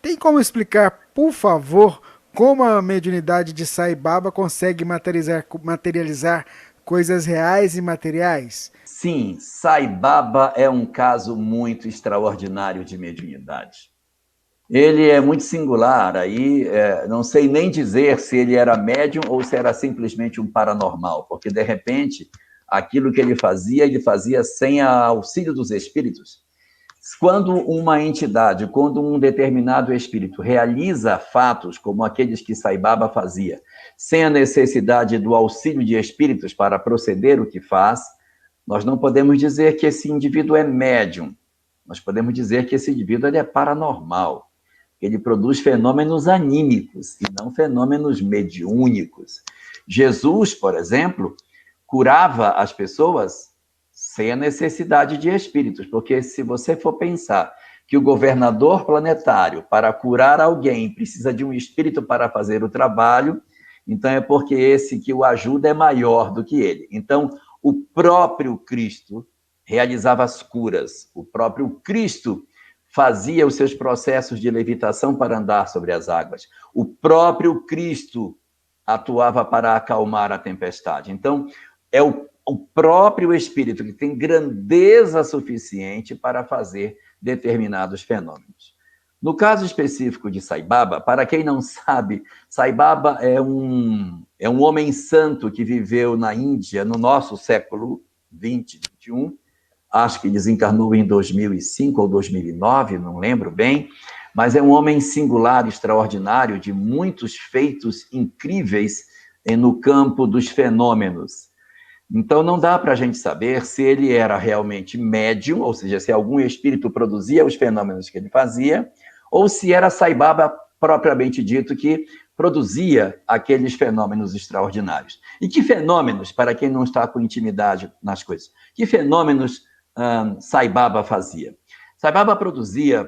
Tem como explicar, por favor, como a mediunidade de Sai Baba consegue materializar coisas reais e materiais? Sim, Sai Baba é um caso muito extraordinário de mediunidade. Ele é muito singular, aí não sei nem dizer se ele era médium ou se era simplesmente um paranormal, porque de repente aquilo que ele fazia sem a auxílio dos espíritos. Quando uma entidade, quando um determinado espírito realiza fatos como aqueles que Sai Baba fazia, sem a necessidade do auxílio de espíritos para proceder o que faz, nós não podemos dizer que esse indivíduo é médium. Nós podemos dizer que esse indivíduo ele é paranormal. Ele produz fenômenos anímicos e não fenômenos mediúnicos. Jesus, por exemplo, curava as pessoas sem a necessidade de espíritos, porque se você for pensar que o governador planetário, para curar alguém, precisa de um espírito para fazer o trabalho, então é porque esse que o ajuda é maior do que ele. Então, o próprio Cristo realizava as curas, o próprio Cristo fazia os seus processos de levitação para andar sobre as águas. O próprio Cristo atuava para acalmar a tempestade. Então, é o próprio Espírito que tem grandeza suficiente para fazer determinados fenômenos. No caso específico de Sai Baba, para quem não sabe, Sai Baba é um homem santo que viveu na Índia no nosso século 20, 21, acho que desencarnou em 2005 ou 2009, não lembro bem, mas é um homem singular, extraordinário, de muitos feitos incríveis no campo dos fenômenos. Então, não dá para a gente saber se ele era realmente médium, ou seja, se algum espírito produzia os fenômenos que ele fazia, ou se era Sai Baba propriamente dito que produzia aqueles fenômenos extraordinários. E que fenômenos, para quem não está com intimidade nas coisas, que fenômenos Sai Baba fazia? Sai Baba produzia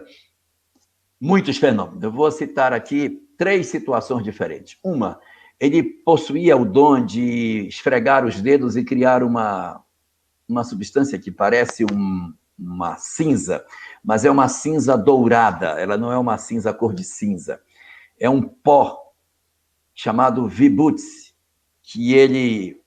muitos fenômenos. Eu vou citar aqui 3 situações diferentes. Uma, ele possuía o dom de esfregar os dedos e criar uma substância que parece uma cinza, mas é uma cinza dourada, ela não é uma cinza cor de cinza. É um pó chamado vibhuti, que ele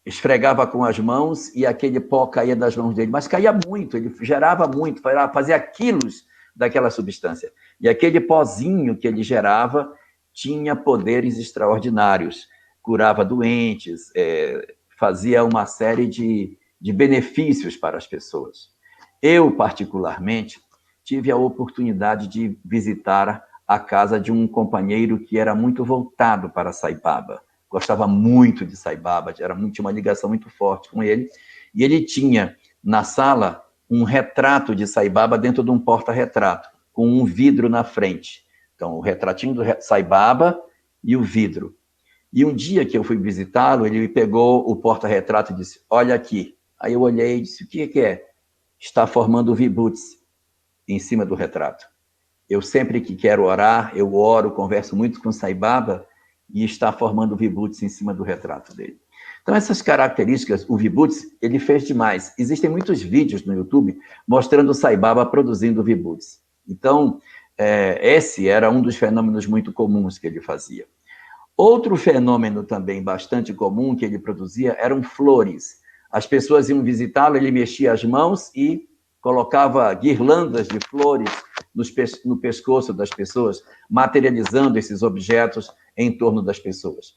esfregava com as mãos e aquele pó caía das mãos dele, mas caía muito, ele gerava muito, fazia quilos daquela substância. E aquele pozinho que ele gerava tinha poderes extraordinários, curava doentes, fazia uma série de benefícios para as pessoas. Eu, particularmente, tive a oportunidade de visitar a casa de um companheiro que era muito voltado para Sai Baba. Gostava muito de Sai Baba, tinha uma ligação muito forte com ele, e ele tinha na sala um retrato de Sai Baba dentro de um porta-retrato, com um vidro na frente. Então, o retratinho do Sai Baba e o vidro. E um dia que eu fui visitá-lo, ele me pegou o porta-retrato e disse, olha aqui. Aí eu olhei e disse, o que é? Está formando o vibhuti em cima do retrato. Eu sempre que quero orar, eu oro, converso muito com Sai Baba e está formando o vibhuti em cima do retrato dele. Então, essas características, o vibhuti, ele fez demais. Existem muitos vídeos no YouTube mostrando o Sai Baba produzindo vibhuti. Então, esse era um dos fenômenos muito comuns que ele fazia. Outro fenômeno também bastante comum que ele produzia eram flores. As pessoas iam visitá-lo, ele mexia as mãos e colocava guirlandas de flores no pescoço das pessoas, materializando esses objetos em torno das pessoas.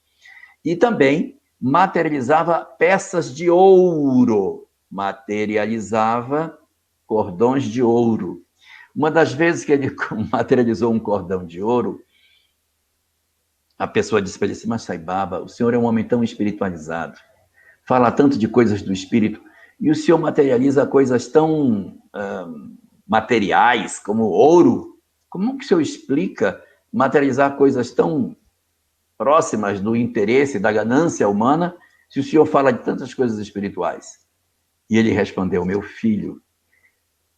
E também materializava peças de ouro, materializava cordões de ouro. Uma das vezes que ele materializou um cordão de ouro, a pessoa disse para ele assim, mas Sai Baba, o senhor é um homem tão espiritualizado, fala tanto de coisas do espírito, e o senhor materializa coisas tão materiais, como ouro. Como que o senhor explica materializar coisas tão próximas do interesse, da ganância humana, se o senhor fala de tantas coisas espirituais? E ele respondeu, meu filho,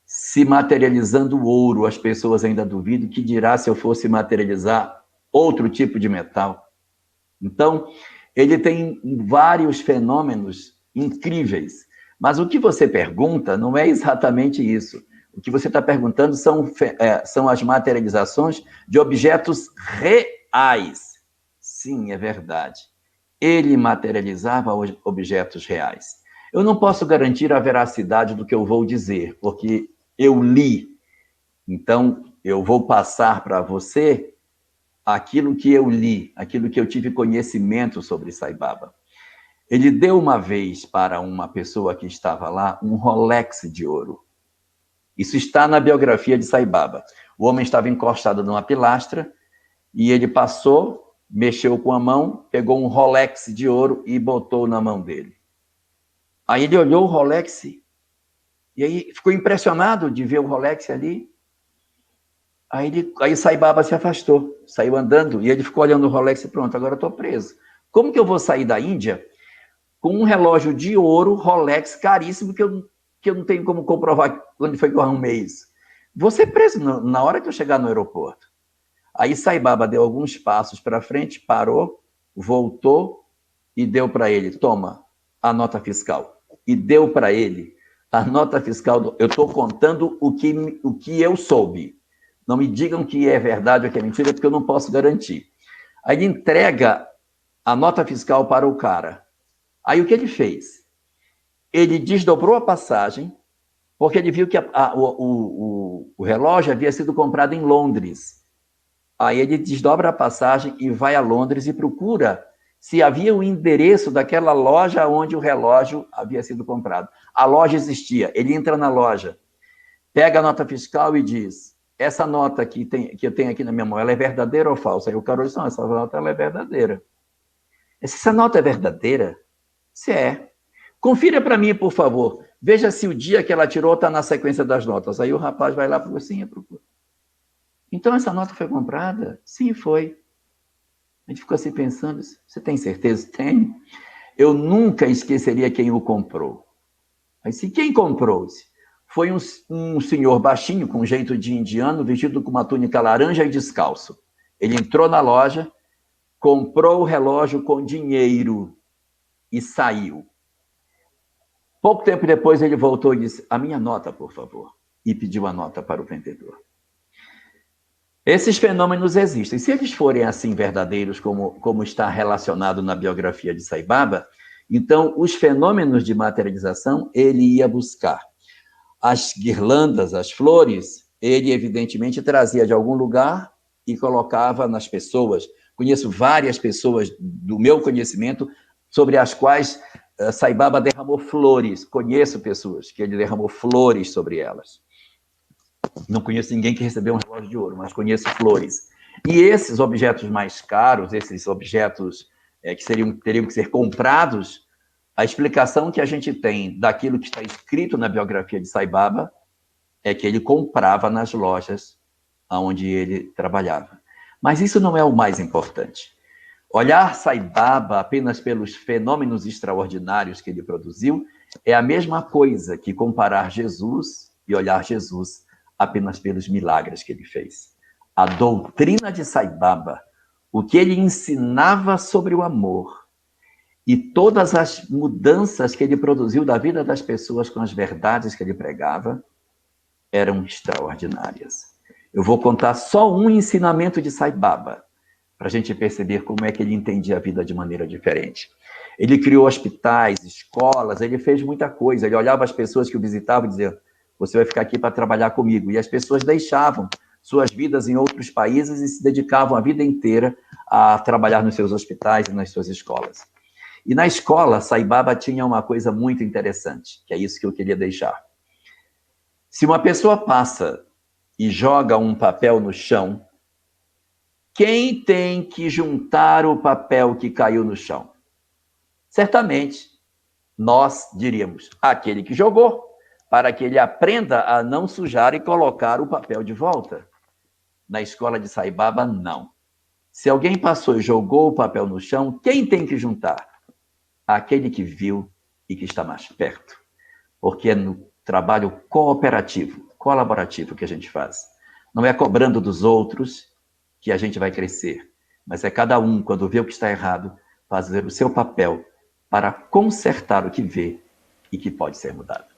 se materializando o ouro as pessoas ainda duvidam, que dirá se eu fosse materializar outro tipo de metal? Então, ele tem vários fenômenos incríveis. Mas o que você pergunta não é exatamente isso. O que você está perguntando são as materializações de objetos reais. Sim, é verdade. Ele materializava objetos reais. Eu não posso garantir a veracidade do que eu vou dizer, porque eu li. Então, eu vou passar para você aquilo que eu li, aquilo que eu tive conhecimento sobre Sai Baba. Ele deu uma vez para uma pessoa que estava lá um Rolex de ouro. Isso está na biografia de Sai Baba. O homem estava encostado numa pilastra e ele passou, mexeu com a mão, pegou um Rolex de ouro e botou na mão dele. Aí ele olhou o Rolex e aí ficou impressionado de ver o Rolex ali. Aí Sai Baba se afastou, saiu andando e ele ficou olhando o Rolex e pronto, agora eu estou preso. Como que eu vou sair da Índia com um relógio de ouro, Rolex, caríssimo, que eu não tenho como comprovar quando foi que eu arrumei isso? Vou ser preso na hora que eu chegar no aeroporto. Aí Sai Baba deu alguns passos para frente, parou, voltou e deu para ele, toma, a nota fiscal. E deu para ele a nota fiscal. Eu estou contando o que eu soube. Não me digam que é verdade ou que é mentira, porque eu não posso garantir. Aí ele entrega a nota fiscal para o cara. Aí o que ele fez? Ele desdobrou a passagem, porque ele viu que o relógio havia sido comprado em Londres. Aí ele desdobra a passagem e vai a Londres e procura se havia o endereço daquela loja onde o relógio havia sido comprado. A loja existia. Ele entra na loja, pega a nota fiscal e diz: essa nota que eu tenho aqui na minha mão, ela é verdadeira ou falsa? Aí o cara disse: não, essa nota ela é verdadeira. Essa nota é verdadeira? Se é. Confira para mim, por favor. Veja se o dia que ela tirou está na sequência das notas. Aí o rapaz vai lá para sim, procura. Então essa nota foi comprada? Sim, foi. A gente ficou assim pensando: você tem certeza? Tenho. Eu nunca esqueceria quem o comprou. Aí, se quem comprou? Foi um senhor baixinho, com jeito de indiano, vestido com uma túnica laranja e descalço. Ele entrou na loja, comprou o relógio com dinheiro e saiu. Pouco tempo depois ele voltou e disse: a minha nota, por favor. E pediu a nota para o vendedor. Esses fenômenos existem. Se eles forem assim verdadeiros, como está relacionado na biografia de Sai Baba, então os fenômenos de materialização ele ia buscar. As guirlandas, as flores, ele evidentemente trazia de algum lugar e colocava nas pessoas. Conheço várias pessoas do meu conhecimento sobre as quais Sai Baba derramou flores. Conheço pessoas que ele derramou flores sobre elas. Não conheço ninguém que recebeu um relógio de ouro, mas conheço flores. E esses objetos mais caros, esses objetos que teriam que ser comprados, a explicação que a gente tem daquilo que está escrito na biografia de Sai Baba é que ele comprava nas lojas onde ele trabalhava. Mas isso não é o mais importante. Olhar Sai Baba apenas pelos fenômenos extraordinários que ele produziu é a mesma coisa que comparar Jesus e olhar Jesus apenas pelos milagres que ele fez. A doutrina de Sai Baba, o que ele ensinava sobre o amor e todas as mudanças que ele produziu da vida das pessoas com as verdades que ele pregava, eram extraordinárias. Eu vou contar só um ensinamento de Sai Baba, para a gente perceber como é que ele entendia a vida de maneira diferente. Ele criou hospitais, escolas, ele fez muita coisa. Ele olhava as pessoas que o visitavam e dizia: você vai ficar aqui para trabalhar comigo. E as pessoas deixavam suas vidas em outros países e se dedicavam a vida inteira a trabalhar nos seus hospitais e nas suas escolas. E na escola, Sai Baba tinha uma coisa muito interessante, que é isso que eu queria deixar. Se uma pessoa passa e joga um papel no chão, quem tem que juntar o papel que caiu no chão? Certamente, nós diríamos: aquele que jogou, para que ele aprenda a não sujar e colocar o papel de volta. Na escola de Sai Baba, não. Se alguém passou e jogou o papel no chão, quem tem que juntar? Aquele que viu e que está mais perto. Porque é no trabalho cooperativo, colaborativo que a gente faz. Não é cobrando dos outros que a gente vai crescer, mas é cada um, quando vê o que está errado, fazer o seu papel para consertar o que vê e que pode ser mudado.